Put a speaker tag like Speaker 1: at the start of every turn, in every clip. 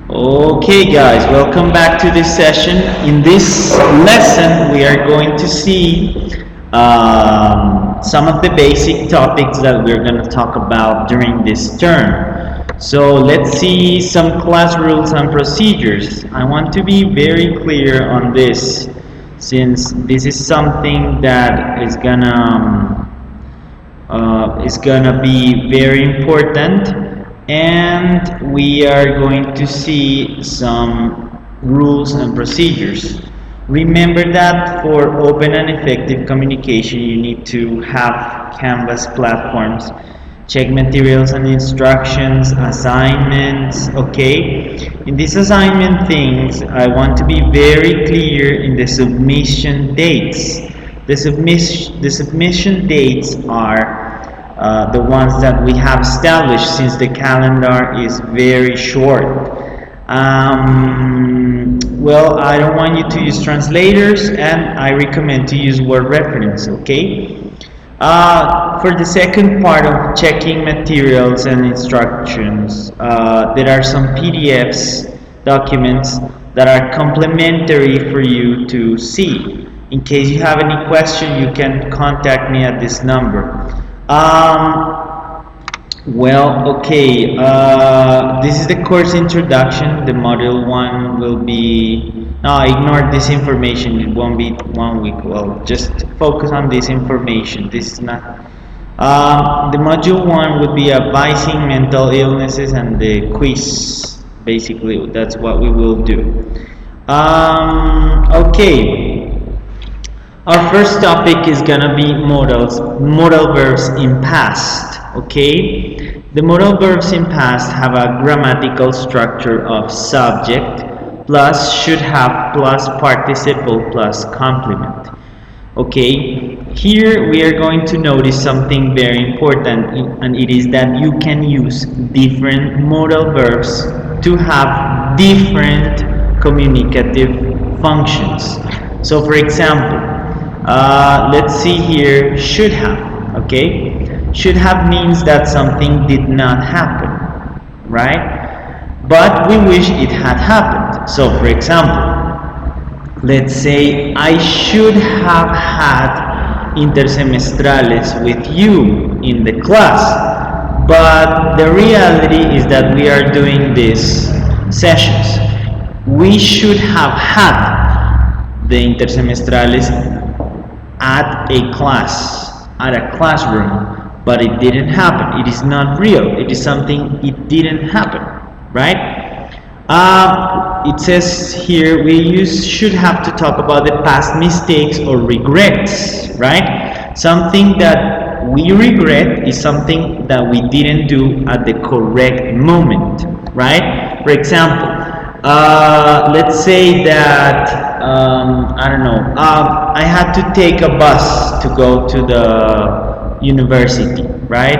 Speaker 1: Okay guys, welcome back to this session. In this lesson, we are going to see some of the basic topics that we're going to talk about during this term. So let's see some class rules and procedures. I want to be very clear on this since this is something that is gonna be very important, and we are going to see some rules and procedures. Remember that for open and effective communication you need to have Canvas platforms, check materials and instructions, assignments. Okay, in these assignment things I want to be very clear in the submission dates. The submission dates are the ones that we have established since the calendar is very short. Well, I don't want you to use translators, and I recommend to use word reference, okay? For the second part of checking materials and instructions, there are some PDFs, documents that are complementary for you to see. In case you have any question, you can contact me at this number. Okay, this is the course introduction. The module 1 will be, no, ignore this information, it won't be 1 week. Well, just focus on this information. This is not, the module 1 would be advising mental illnesses and the quiz. Basically, that's what we will do. Okay. Our first topic is gonna be modal verbs in past. Okay, the modal verbs in past have a grammatical structure of subject plus should have plus participle plus complement. Okay, here we are going to notice something very important, and it is that you can use different modal verbs to have different communicative functions. So for example, let's see here, should have. Okay, should have means that something did not happen, right? But we wish it had happened. So for example, let's say I should have had intersemestrales with you in the class, but the reality is that we are doing these sessions. We should have had the intersemestrales at a class, at a classroom, but it didn't happen. It is not real. It is something, it didn't happen, right? It says here we should have to talk about the past mistakes or regrets, right? Something that we regret is something that we didn't do at the correct moment, right? For example, let's say that I don't know, I had to take a bus to go to the university, right?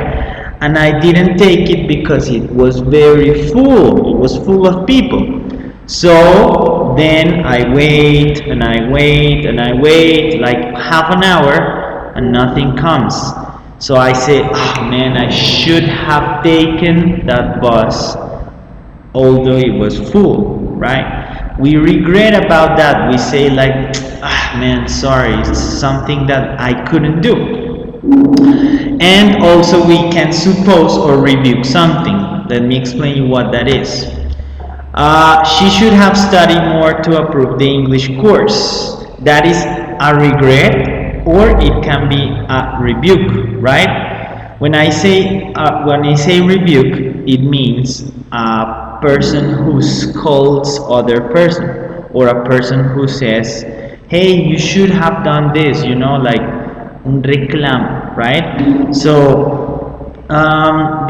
Speaker 1: And I didn't take it because it was very full. It was full of people. So then I wait and I wait and I wait like half an hour and nothing comes. So I say, oh man, I should have taken that bus although it was full, right? We regret about that. We say like, ah man, sorry, it's something that I couldn't do. And also we can suppose or rebuke something. Let me explain you what that is. She should have studied more to approve the English course. That is a regret, or it can be a rebuke, right? When I say rebuke, it means a person who scolds other person, or a person who says, hey, you should have done this, you know, like un reclamo, right? So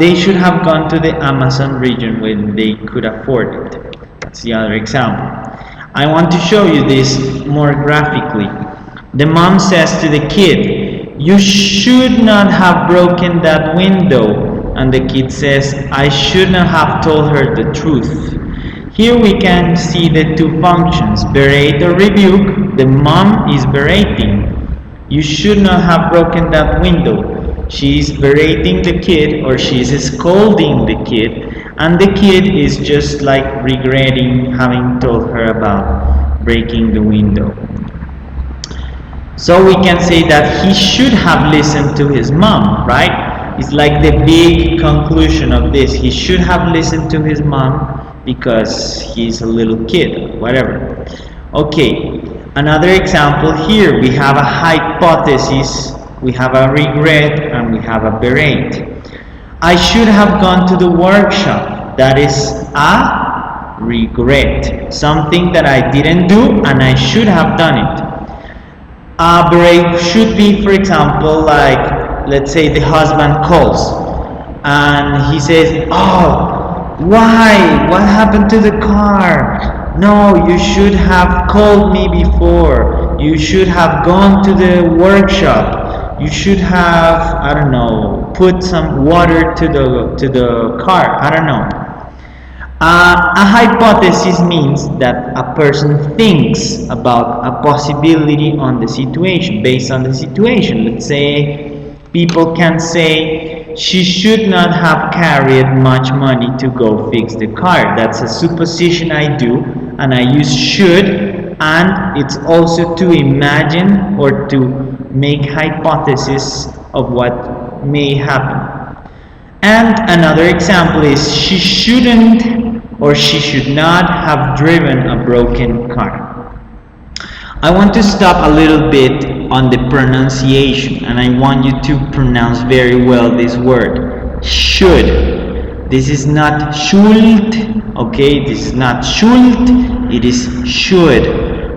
Speaker 1: they should have gone to the Amazon region when they could afford it. That's the other example. I want to show you this more graphically. The mom says to the kid, you should not have broken that window. And the kid says, I should not have told her the truth. Here we can see the two functions, berate or rebuke. The mom is berating. You should not have broken that window. She's berating the kid, or she's scolding the kid, and the kid is just like regretting having told her about breaking the window. So we can say that he should have listened to his mom, right? It's like the big conclusion of this. He should have listened to his mom because he's a little kid, whatever. Okay, another example here. We have a hypothesis, we have a regret, and we have a berate. I should have gone to the workshop. That is a regret. Something that I didn't do and I should have done it. A berate should be, for example, like, let's say the husband calls and he says, oh, why? What happened to the car? No, you should have called me before. You should have gone to the workshop. You should have, I don't know, put some water to the car. I don't know. A hypothesis means that a person thinks about a possibility on the situation, based on the situation. Let's say people can say, she should not have carried much money to go fix the car. That's a supposition I do, and I use should, and it's also to imagine or to make hypothesis of what may happen. And another example is, she shouldn't or she should not have driven a broken car. I want to stop a little bit on the pronunciation, and I want you to pronounce very well this word, should. This is not should, okay? This is not should, it is should,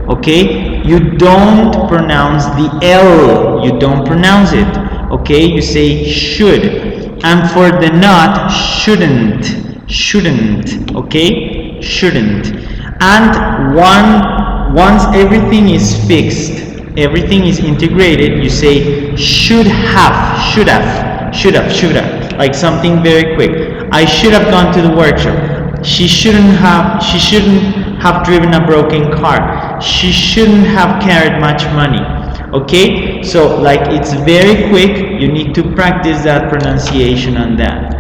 Speaker 1: okay? You don't pronounce the L, you don't pronounce it, okay? You say should. And for the not, shouldn't, okay? Shouldn't. And once everything is fixed, everything is integrated, you say should have, like something very quick. I should have gone to the workshop. She shouldn't have driven a broken car. She shouldn't have carried much money. Okay, so like it's very quick. You need to practice that pronunciation on that.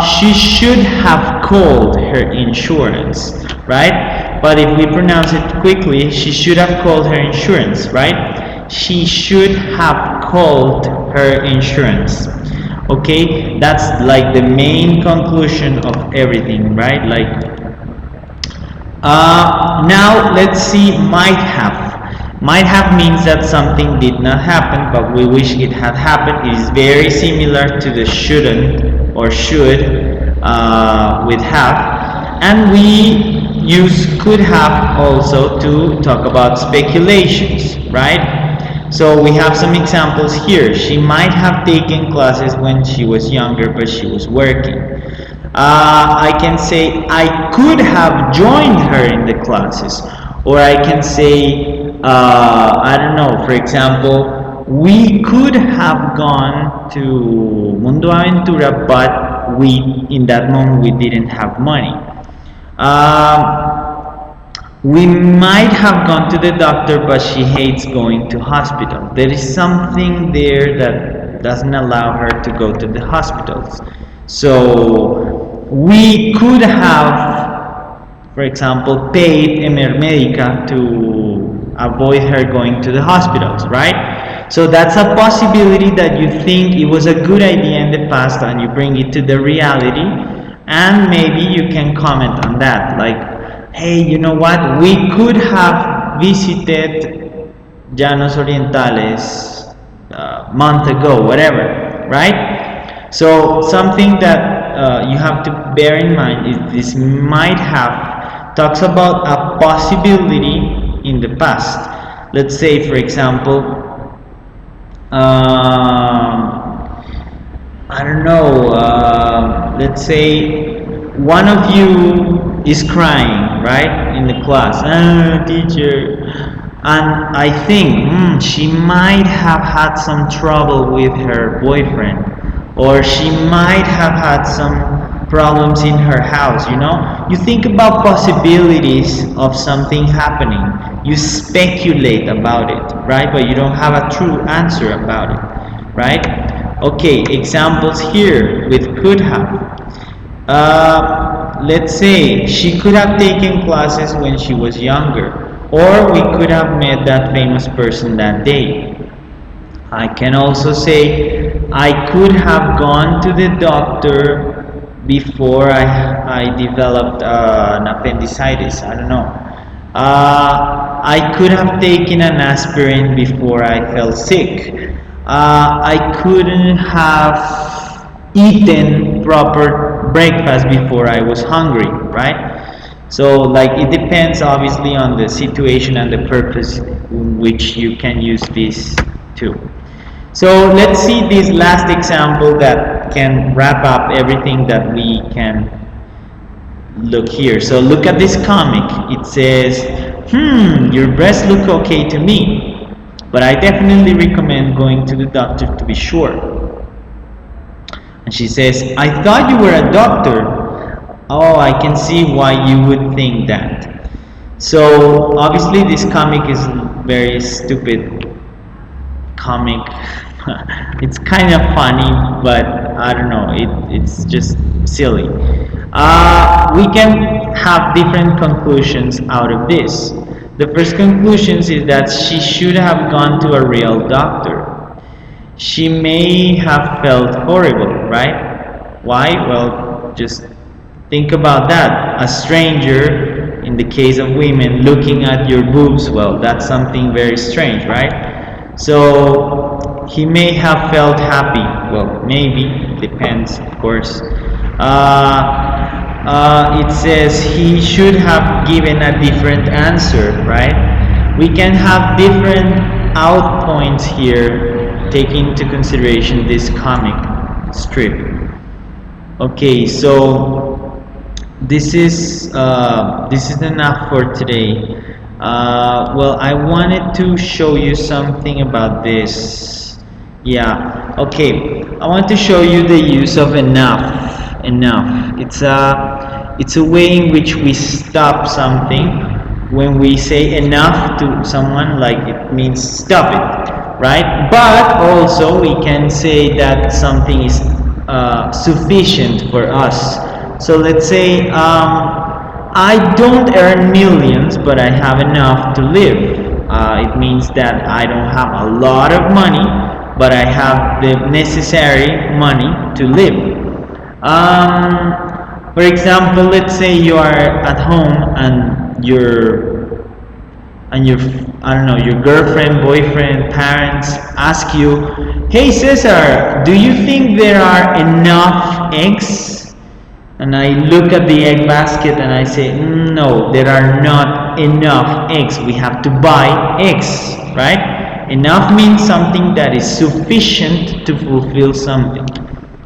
Speaker 1: She should have called her insurance, right? But if we pronounce it quickly, she should have called her insurance, right? She should have called her insurance. Okay, that's like the main conclusion of everything, right? Like, now let's see might have. Might have means that something did not happen, but we wish it had happened. It is very similar to the shouldn't or should with have. And we use could have also to talk about speculations, right? So we have some examples here. She might have taken classes when she was younger, but she was working. I can say I could have joined her in the classes, or I can say I don't know, for example, we could have gone to Mundo Aventura, but in that moment we didn't have money. We might have gone to the doctor, but she hates going to hospital. There is something there that doesn't allow her to go to the hospitals. So we could have, for example, paid Emermedica to avoid her going to the hospitals, right? So that's a possibility that you think it was a good idea in the past and you bring it to the reality, and maybe you can comment on that, like, hey, you know what, we could have visited Llanos Orientales a month ago, whatever, right? So something that you have to bear in mind is this might have talks about a possibility in the past. Let's say, for example, I don't know, let's say one of you is crying, right, in the class, teacher, and I think she might have had some trouble with her boyfriend, or she might have had some problems in her house, you know? You think about possibilities of something happening. You speculate about it, right? But you don't have a true answer about it, right? Okay, examples here with could have. Let's say she could have taken classes when she was younger, or we could have met that famous person that day. I can also say I could have gone to the doctor before I developed an appendicitis. I don't know. I could have taken an aspirin before I felt sick. I couldn't have eaten proper breakfast before I was hungry, right? So, like, it depends obviously on the situation and the purpose in which you can use these two. So let's see this last example that can wrap up everything that we can look here. So look at this comic. It says, your breasts look okay to me, but I definitely recommend going to the doctor to be sure. And she says, I thought you were a doctor. Oh, I can see why you would think that. So obviously this comic is very stupid comic. It's kind of funny, but I don't know, it's just silly. We can have different conclusions out of this. The first conclusion is that she should have gone to a real doctor. She may have felt horrible, right? Why? Well, just think about that. A stranger, in the case of women, looking at your boobs, well, that's something very strange, right? So he may have felt happy. Well, maybe, depends, of course. It says he should have given a different answer, right? We can have different out points here, taking into consideration this comic strip. Okay, so this is enough for today. Well, I wanted to show you something about this. Yeah, okay. I want to show you the use of enough. Enough. It's a way in which we stop something. When we say enough to someone, like, it means stop it, right? But also we can say that something is sufficient for us. So let's say I don't earn millions, but I have enough to live. It means that I don't have a lot of money, but I have the necessary money to live. For example, let's say you are at home and your I don't know, your girlfriend, boyfriend, parents ask you, "Hey Cesar, do you think there are enough eggs?" And I look at the egg basket and I say, "No, there are not enough eggs. We have to buy eggs," right? Enough means something that is sufficient to fulfill something.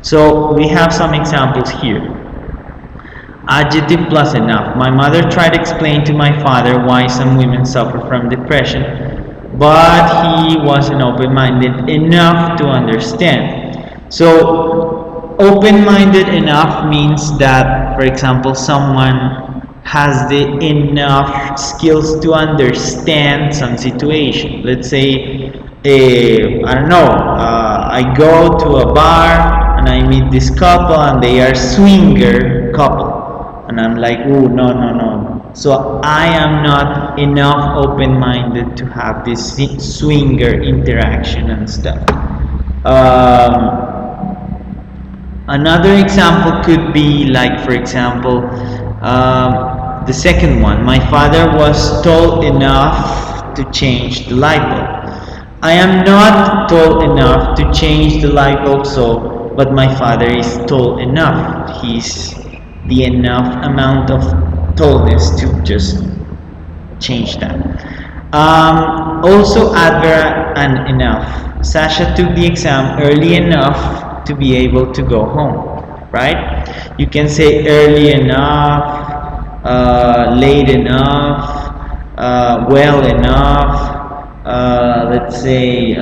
Speaker 1: So we have some examples here. Adjective plus enough. My mother tried to explain to my father why some women suffer from depression, but he wasn't open-minded enough to understand. So open-minded enough means that, for example, someone has the enough skills to understand some situation. Let's say, I don't know, I go to a bar and I meet this couple and they are swinger couple. And I'm like, oh, no, no, no. So I am not enough open-minded to have this swinger interaction and stuff. Another example could be like, for example, the second one. My father was tall enough to change the light bulb. I am not tall enough to change the light bulb, but my father is tall enough. He's the enough amount of tallness to just change that. Also adverb and enough. Sasha took the exam early enough to be able to go home, right? You can say early enough, late enough, well enough, let's say,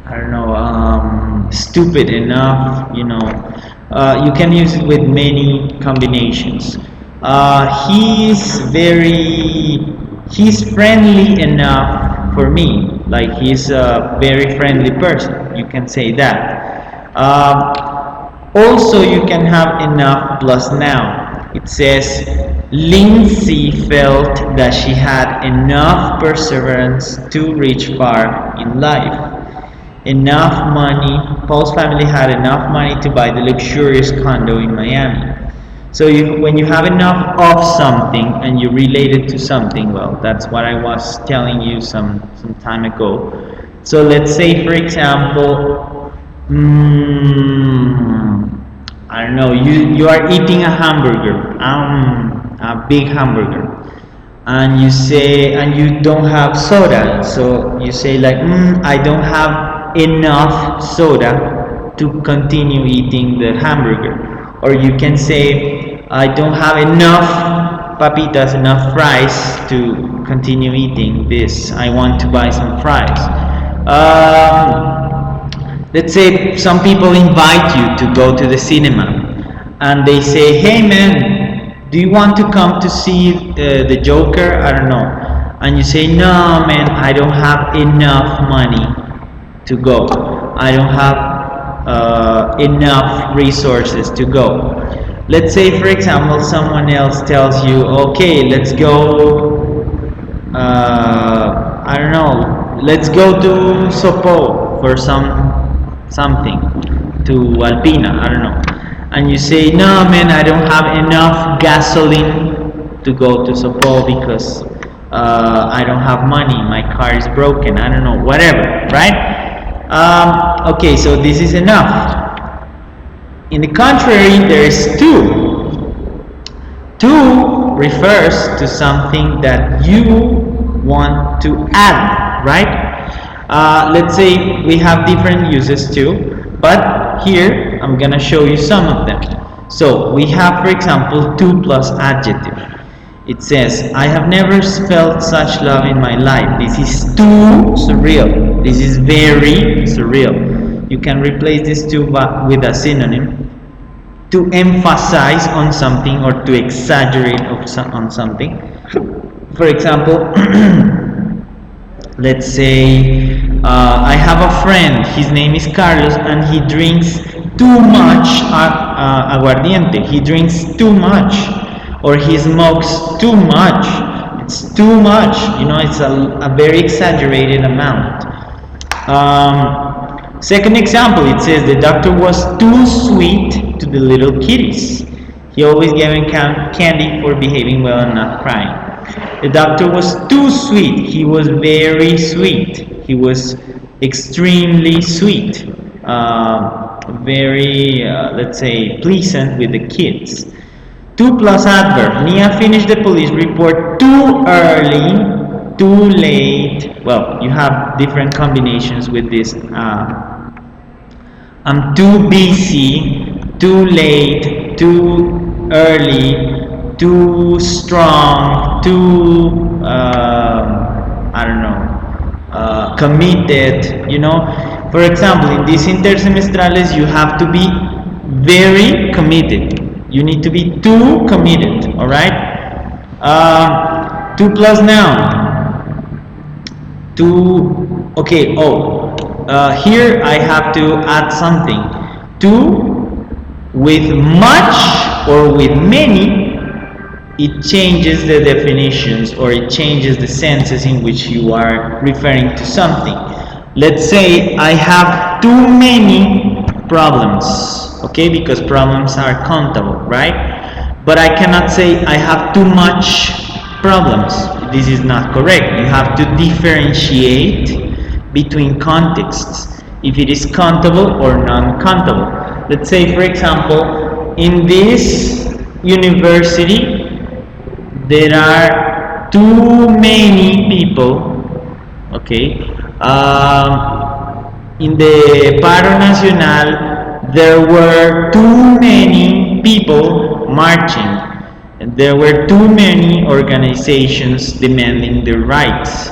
Speaker 1: I don't know, stupid enough, you know. You can use it with many combinations. He's friendly enough for me. Like, he's a very friendly person. You can say that. Also, you can have enough plus noun. It says Lindsay felt that she had enough perseverance to reach far in life. Enough money. Paul's family had enough money to buy the luxurious condo in Miami. So when you have enough of something and you relate it to something, well, that's what I was telling you some time ago. So let's say, for example, I don't know, you are eating a hamburger, a big hamburger, and you say, and you don't have soda, so you say like, I don't have enough soda to continue eating the hamburger. Or you can say, I don't have enough papitas, enough fries to continue eating this, I want to buy some fries. Let's say some people invite you to go to the cinema and they say, hey man, do you want to come to see the Joker? I don't know. And you say, no man, I don't have enough money to go. I don't have enough resources to go. Let's say, for example, someone else tells you, okay, let's go, I don't know, let's go to Sopo for something, to Alpina, I don't know. And you say, no man, I don't have enough gasoline to go to Sopo because I don't have money, my car is broken, I don't know, whatever, right? Okay, so this is enough. In the contrary, there is two. Two refers to something that you want to add, right? Let's say we have different uses too, but here I'm gonna show you some of them. So we have, for example, to plus adjective. It says, I have never felt such love in my life. This is too surreal. This is very surreal. You can replace this to with a synonym to emphasize on something or to exaggerate on something. For example, let's say I have a friend, his name is Carlos, and he drinks too much aguardiente. He drinks too much, or he smokes too much. It's too much, it's a very exaggerated amount. Second example, it says the doctor was too sweet to the little kitties. He always gave them candy for behaving well and not crying. The doctor was too sweet. He was very sweet. He was extremely sweet. Very, let's say, pleasant with the kids. To plus adverb. Nia finished the police report too early, too late. Well, you have different combinations with this. I'm too busy, too late, too early, too strong, too I don't know, committed. For example, in these intersemestrales, you have to be very committed. You need to be too committed. All right. To plus noun. To, okay, here I have to add something. To, with much or with many, it changes the definitions or it changes the senses in which you are referring to something. Let's say I have too many problems, okay, because problems are countable, right? But I cannot say I have too much problems. This is not correct. You have to differentiate between contexts, if it is countable or non-countable. Let's say, for example, in this university there are too many people, okay. In the Paro Nacional there were too many people marching. There were too many organizations demanding their rights.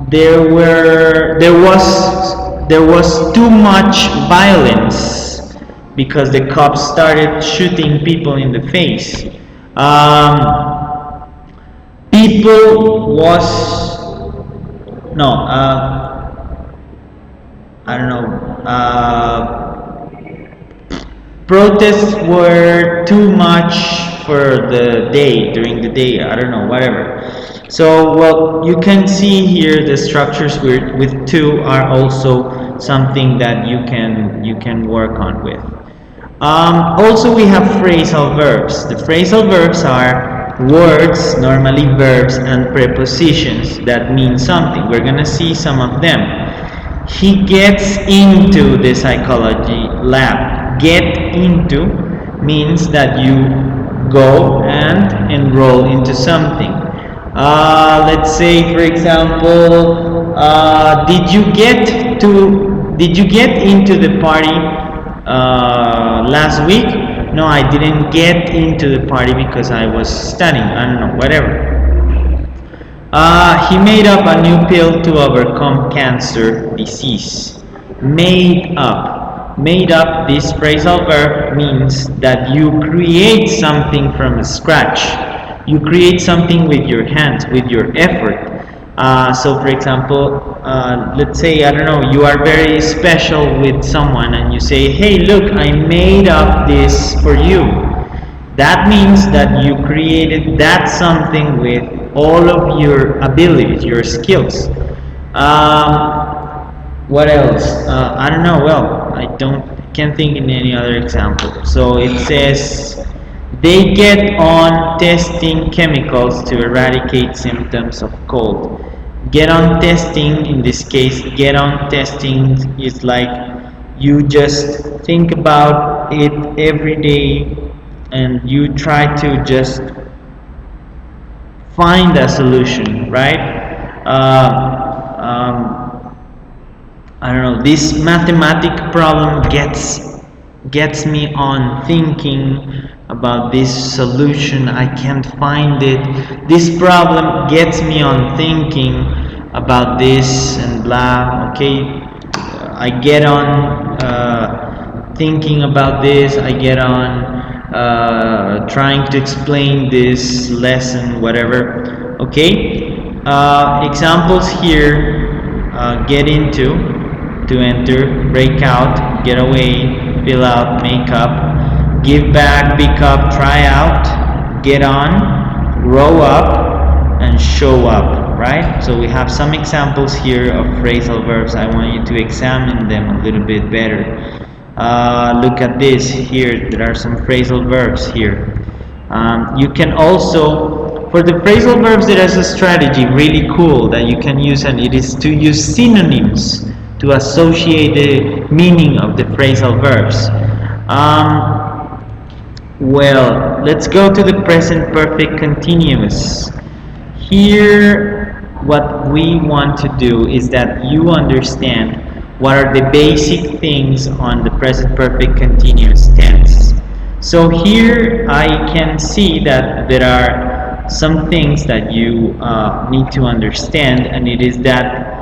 Speaker 1: There was too much violence because the cops started shooting people in the face. People was no I don't know. Protests were too much for the day, during the day, I don't know, whatever. So, well, you can see here the structures with two are also something that you can work on with. Also, we have phrasal verbs. The phrasal verbs are words, normally verbs and prepositions that mean something. We're gonna see some of them. He gets into the psychology lab. Get into means that you go and enroll into something. Let's say, for example, did you get into the party last week? No, I didn't get into the party because I was studying. I don't know, whatever. He made up a new pill to overcome cancer disease. Made up. Made up, this phrasal verb means that you create something from scratch. You create something with your hands, with your effort. So, for example, let's say, I don't know, you are very special with someone and you say, hey, look, I made up this for you. That means that you created that something with all of your abilities, your skills. What else? I don't know. Well, can't think in any other example. So it says they get on testing chemicals to eradicate symptoms of cold. Get on testing, in this case, get on testing is like you just think about it every day and you try to just find a solution, right? I don't know, this mathematic problem gets me on thinking about this solution. I can't find it. This problem gets me on thinking about this and blah. Okay, I get on thinking about this. I get on trying to explain this lesson, whatever. Okay, examples here: get into, to enter, break out, get away, fill out, make up, give back, pick up, try out, get on, grow up, and show up, right? So we have some examples here of phrasal verbs. I want you to examine them a little bit better. Look at this here. There are some phrasal verbs here. You can also, for the phrasal verbs, there is a strategy really cool that you can use, and it is to use synonyms to associate the meaning of the phrasal verbs. Well, let's go to the present perfect continuous. Here, what we want to do is that you understand what are the basic things on the present perfect continuous tense. So here I can see that there are some things that you need to understand, and it is that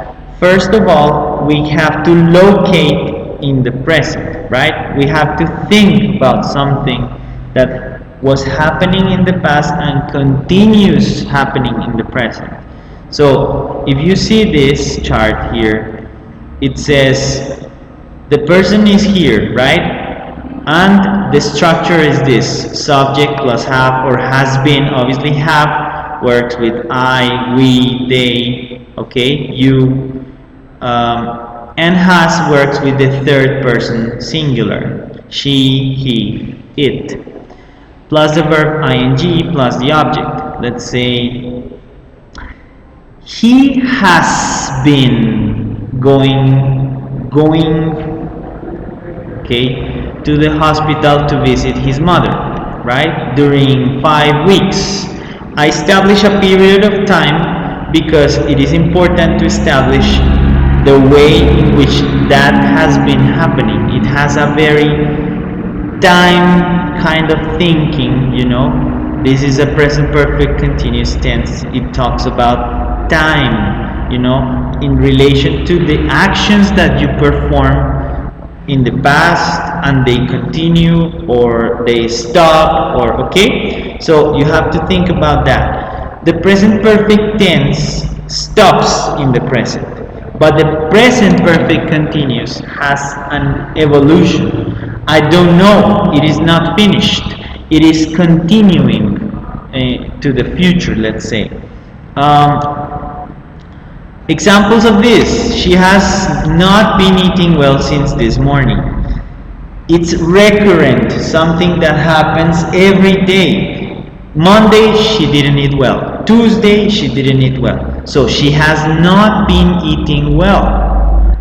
Speaker 1: first of all, we have to locate in the present, right? We have to think about something that was happening in the past and continues happening in the present. So, if you see this chart here, it says the person is here, right? And the structure is this: subject plus have or has been. Obviously, have works with I, we, they, okay, you. And has works with the third person singular: she, he, it, plus the verb ing plus the object. Let's say he has been going okay, to the hospital to visit his mother, right, during 5 weeks. I establish a period of time because it is important to establish the way in which that has been happening. It has a very time kind of thinking, you know. This is a present perfect continuous tense. It talks about time, you know, in relation to the actions that you perform in the past and they continue or they stop, or okay. So you have to think about that. The present perfect tense stops in the present. But the present perfect continuous has an evolution. I don't know, it is not finished. It is continuing to the future, let's say. Examples of this: she has not been eating well since this morning. It's recurrent, something that happens every day. Monday, she didn't eat well. Tuesday, she didn't eat well. So she has not been eating well.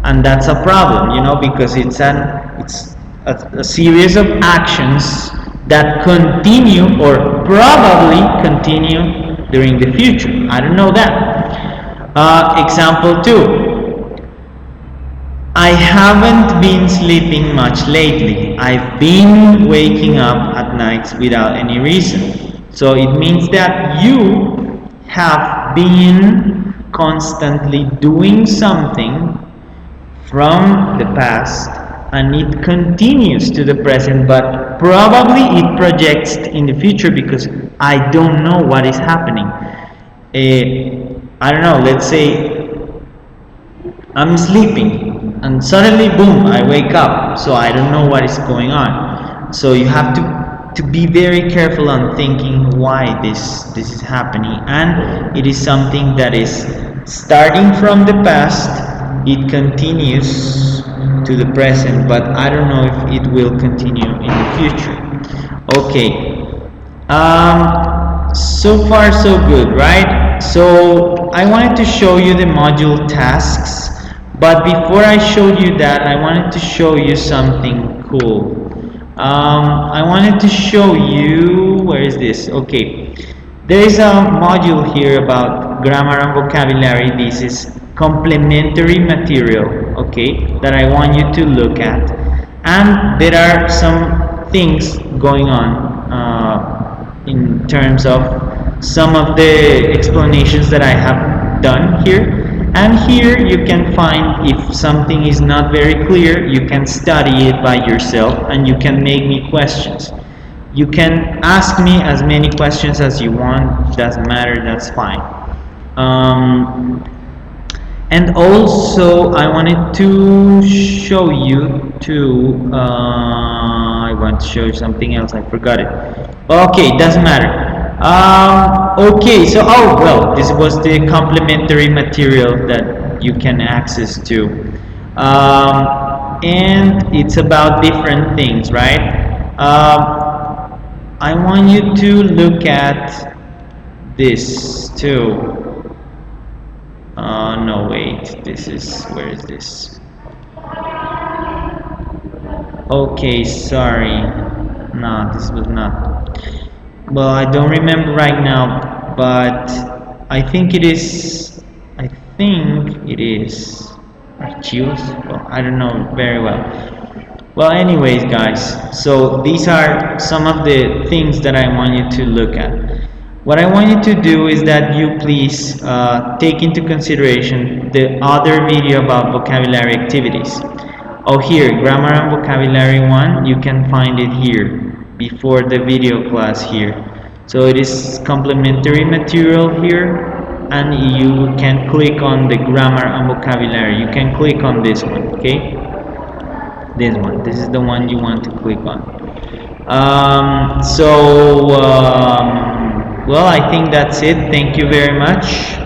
Speaker 1: And that's a problem, because it's a series of actions that continue or probably continue during the future. I don't know that. Example 2. I haven't been sleeping much lately. I've been waking up at nights without any reason. So it means that you have been constantly doing something from the past and it continues to the present, but probably it projects in the future because I don't know what is happening. I don't know, let's say I'm sleeping and suddenly boom, I wake up, so I don't know what is going on. So you have to be very careful on thinking why this is happening, and it is something that is starting from the past, it continues to the present, but I don't know if it will continue in the future. Okay, so far so good, right? So I wanted to show you the module tasks, but before I showed you that, I wanted to show you something cool. I wanted to show you, where is this? Okay, there is a module here about grammar and vocabulary. This is complementary material, okay, that I want you to look at. And there are some things going on in terms of some of the explanations that I have done here. And here you can find, if something is not very clear, you can study it by yourself and you can make me questions. You can ask me as many questions as you want, doesn't matter, that's fine. And also I wanted to show you too, I want to show you something else, I forgot it. Okay, doesn't matter. Okay, so well, this was the complementary material that you can access to, and it's about different things, right? I want you to look at this too. No, wait, this is, where is this? Okay, sorry, no, this was not. Well, I don't remember right now, but I think it is. I think it is archivos. Well, I don't know very well. Well, anyways, guys, so these are some of the things that I want you to look at. What I want you to do is that you please take into consideration the other video about vocabulary activities. Oh, here, grammar and vocabulary 1, you can find it here before the video class here. So it is complementary material here, and you can click on the grammar and vocabulary. You can click on this one, okay? This one. This is the one you want to click on. Well, I think that's it. Thank you very much.